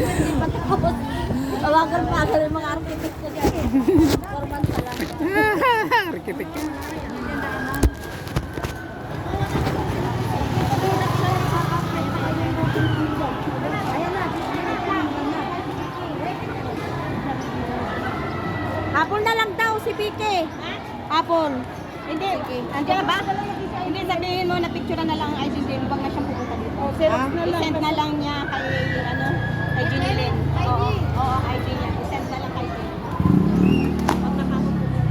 Hindi pa tapos. Tawagan pa agad yung mga architect ko dyan. Forman pa lang. Arkitek ka. Hapon na lang daw si Pike. Hapon. Hindi. Andiyan na ba? Hindi, sabihin mo na picture na lang ang ID din. Huwag na siyang pupunta dito. I-send na lang niya kay, kay Junilin. Oo, ID niya. I-send na lang kay Junilin. Huwag na kapupunta.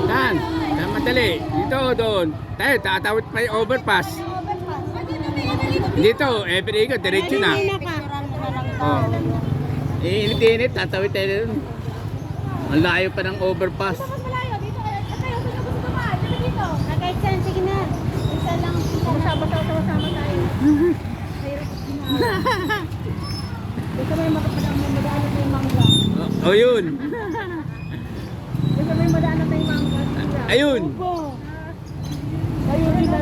Saan? Saan madali? Dito o doon? Tayo, tatawid pa yung overpass. Dito, every ikot, diretso na. Picturean mo na lang. Oh. Init-init, tatawid tayo doon. Ang layo pa ng overpass. Malayo, dito. Tayo, gusto dumaan. Dito. Kahit saan, sige na. Isa lang. Sama tayo. Dito may madaan na yung mangga. Oh, yun. Dito may madaan na yung mangga. Ayun. Ayun din na.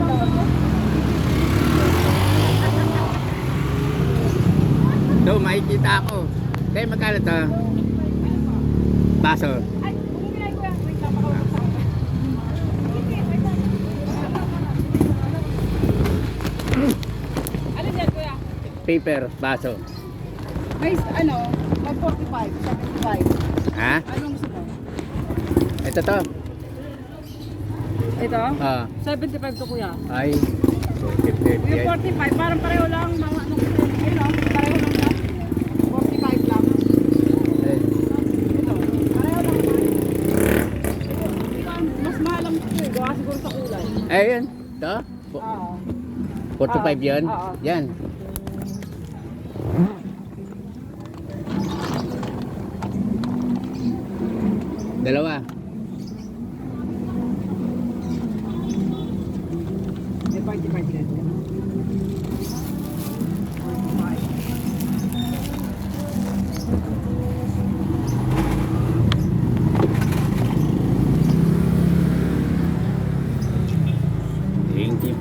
Do, makikita ako. Tayo, magkano to? Baso. Ay, bumili ko yan. Wait lang, makawag sa akin. Alin yan, kuya? Paper, baso. May mag 45, 75. Ha? Anong gusto mo? Ito to. Ito? Ah, 75 to kuya. ay. Yung 45, parang pareho lang mga anong pareho lang na. 45 lang. Ito, pareho lang naman. Mas mahal ang ito eh, gawa siguro sa kulay. Ayun. To? Oo. 45 yun? Oo. Yan. Dalawa. May 45 din. Thank you.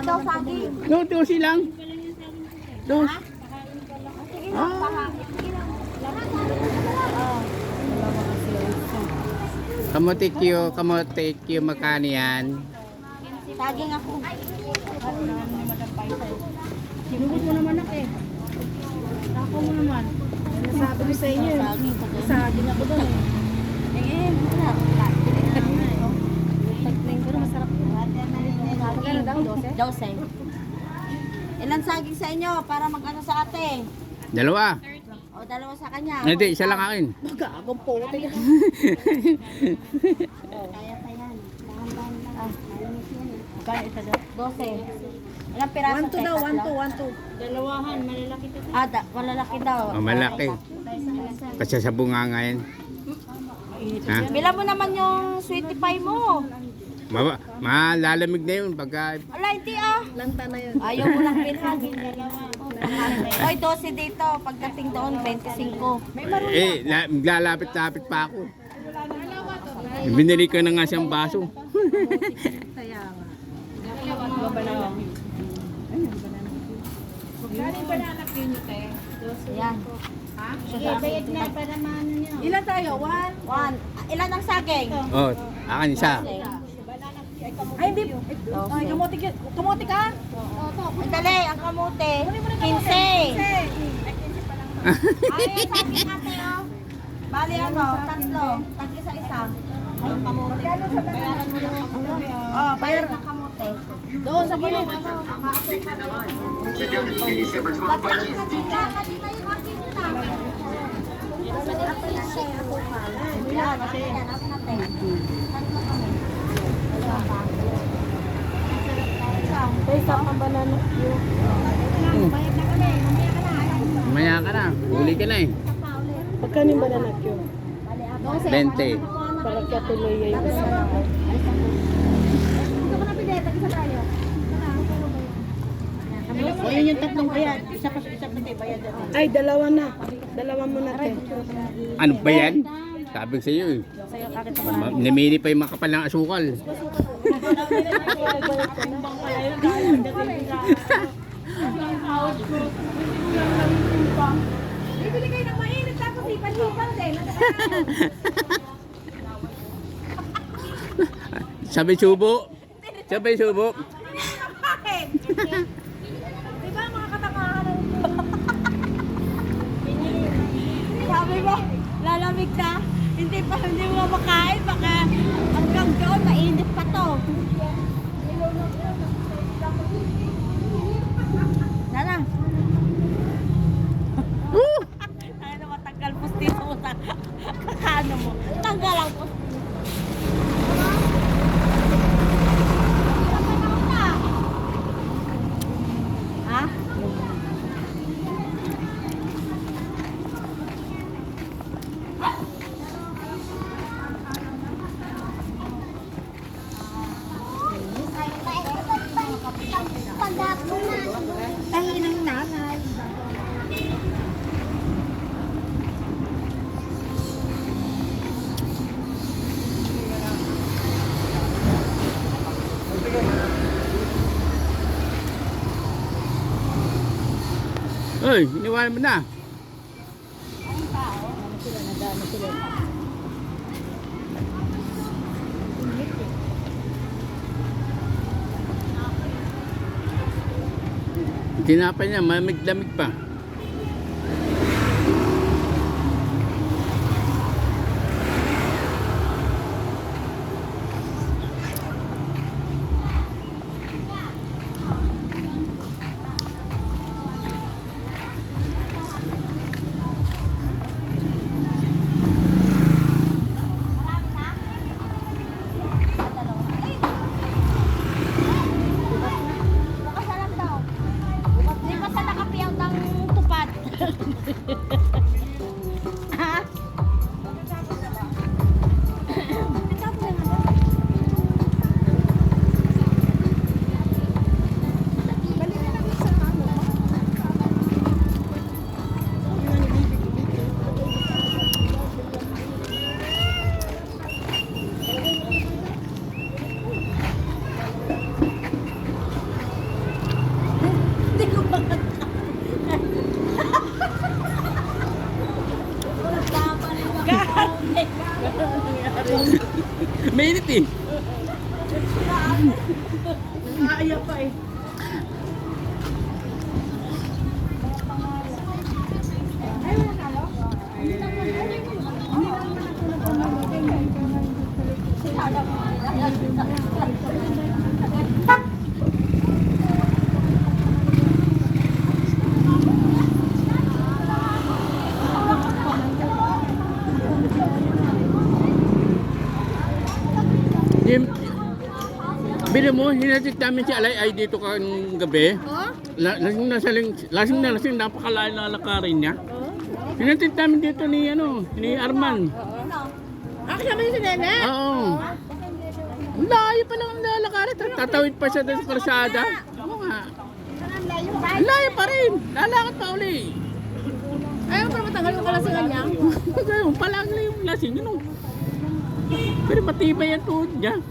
Daw saging. No, 2 lang. 2. Kamotikyo, magkano yan? Saging ako. Sinubot mo naman ako eh. Ako mo naman. Nasabi ko sa inyo. Saging ako doon eh. Wala. Pero masarap yun. Magkano daw? 12. Ilan saging sa inyo para mag-ano sa ate? Dalawa. O dalawa sa kanya. Hindi, isa lang akin. Magagong po. Kaya pa yan. Dahan-dahan lang. Kaya ito daw? 12. Ilang piraso? 1 daw, 1 Dalawahan, malalaki to. Malalaki daw. Oh, malaki. Isa. Kasi sa bunganga yan. Ha? Bila mo naman yung sweetie pie mo. Malalamig na yun pagka... Ala, hindi ah. Lanta na yun. Ayaw mo lang bilhan. Oy, 12 dito. Pagdating doon, 25. Lalapit-lapit pa ako. Binili ko na nga siyang baso. Yan. Bayad na para maano niyo. Ilan tayo? One. Ilan ang saging? Oh, akin isa. Ay, hindi. Ay, kamote ka? Ay, dali, ang kamote. 15. Ay, saging ate, oh. Bali ano, tatlo. Tag-isa-isa. Ay, kamote. Bayaran mo lang ang kamote. Oh, bayar ng kamote. Doon sa gilid. Maya ka na. Huli ka na eh. Magkano yung banana cue? 20. Para katuloy yung isa. O yun yung tatlong bayad. Isa pa tayo bayad. Ay, dalawa na. Dalawa mo na tayo. Ano ba yan? Sabi ko sa iyo eh. Namili pa yung makapal ng asukal. Bibili kayo ng mainit tapos ipan-ipan din. Sabay subo. Sabay subo. Bakit? Di ba mga katangahan ng sabi mo, lalamig na. Hindi mo makain. Baka hanggang doon, mainit pa to. Nana. Tayo na matanggal pustiso mo sa kakano mo. Tanggal ang pustiso. Ha? Ay, ng nanay. Ay, iniwanan mo na. Tinapay niya, mamig-lamig pa. Nakasalam daw. Di ba sa nakapiyaw ng tupad? Ha? Hindi ko Mainit eh. Nakakaya pa eh. Yung, bili mo, hinatid namin si Alay ay dito kang gabi. Oh? Lasing na lasing, napakalain na lakarin niya. Pinatid namin dito ni, ni Arman. Ah, kasama niyo si Nene? Oo. Ang layo pa lang ang lalakarin. Tatawid pa siya doon sa karsada. Oo nga. Ang layo pa rin. Lalakad pa uli. Ayaw para matanggal yung kalasingan niya. Ganun, palang lang yung lasing. Pero matibay ang tuhod niya.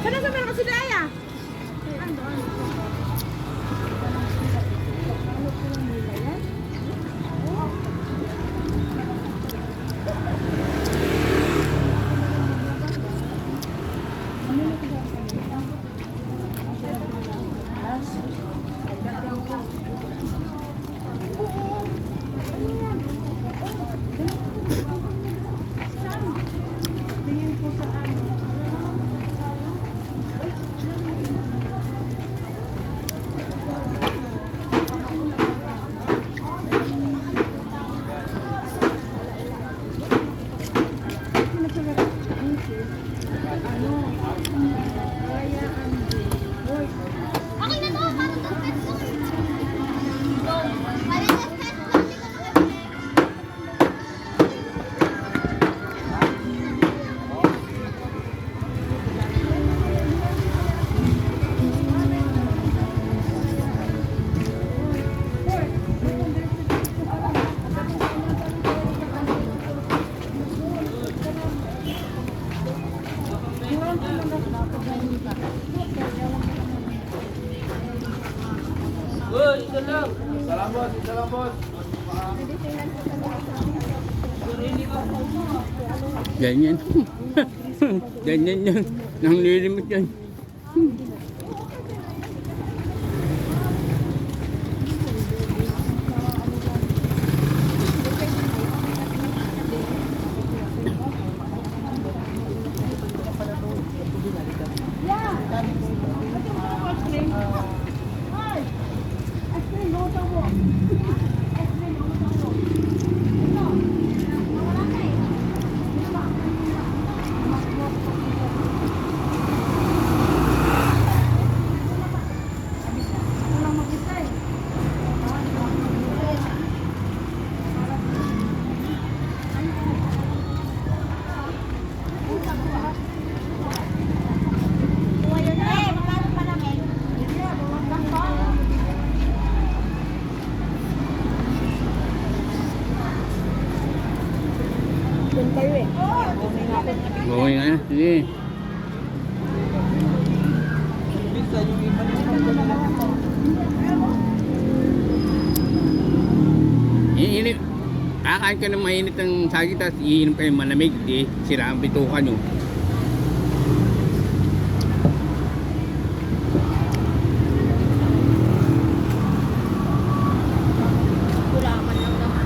Sana sa meron kasi Daya? Okay na to, parang to pet ko. Ganyan. Ganyan yan. Nang lilimit yan. Okay nga. Sige. Iinit. Kakain ka ng mainit ng saging, tapos iinom kayo malamig. Di, sira ang bituka nyo. Gulaman lang naman.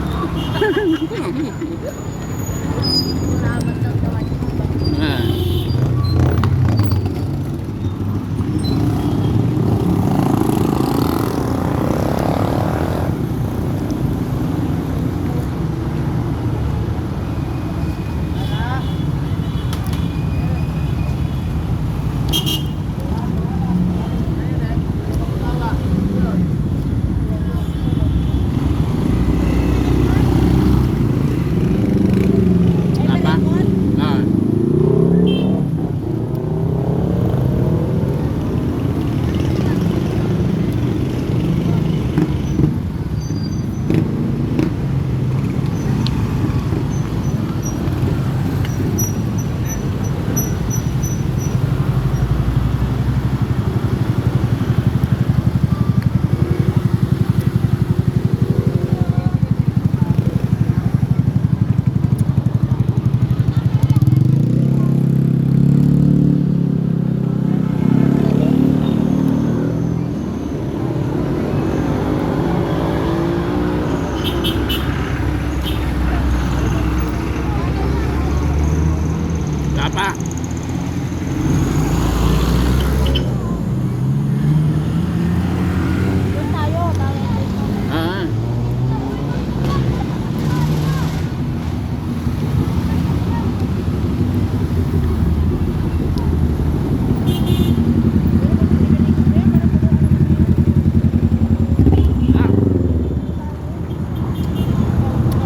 Gulaman lang naman. Ah.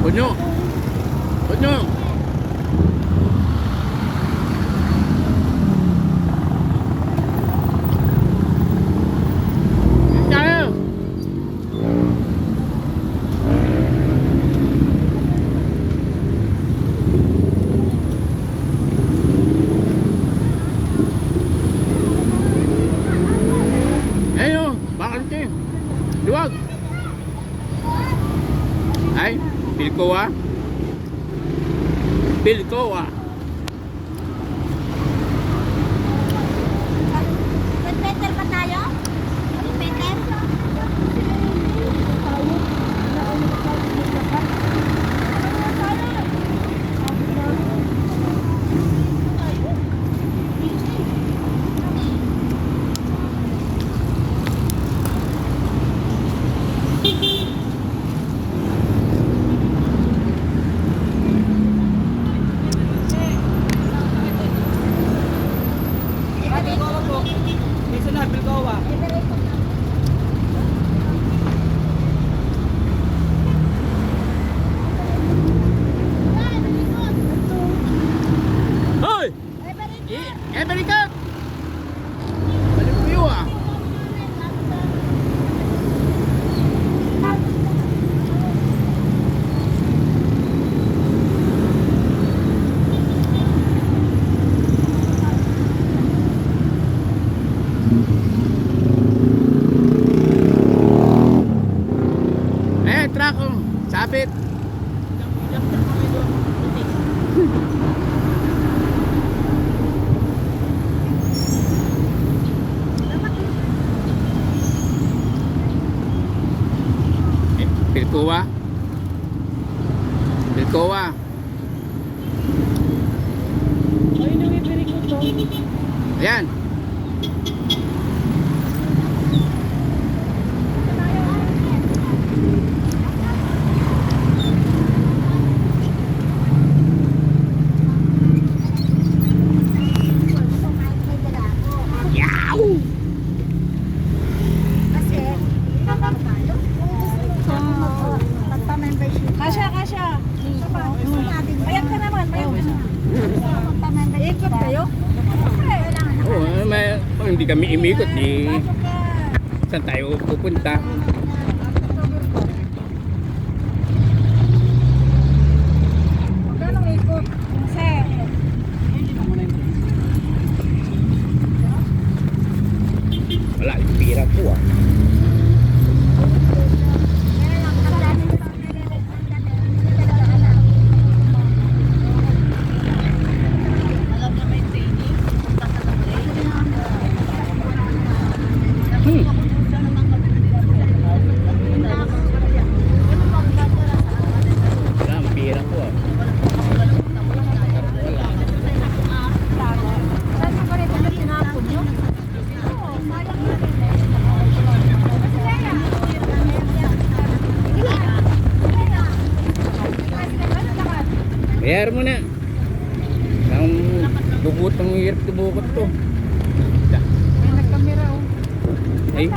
Punyo. Punyo. Tayo. Ayun, bakit kayo? Luwag. Ay, Pilcoa. Pilcoa. Peter ba tayo? Peter? Hoy! Balikat! Balik ko yun ah. Truck oh. Sabit. Pilcoa. Pilcoa. Ay, nawibiri ko to. Ayan. Kasya. Bayad ka naman, bayad ka naman. Ikot kayo? Oh, hindi kami imikot eh. Saan tayo pupunta? Ganong ikot? Sir. Wala, pira po ah. Wala, pira po ah. Saan ko rin ito tinapon nyo? Bayar mo na. Ang bukot ang hirap bukot to. May nagkamera oh. Ay,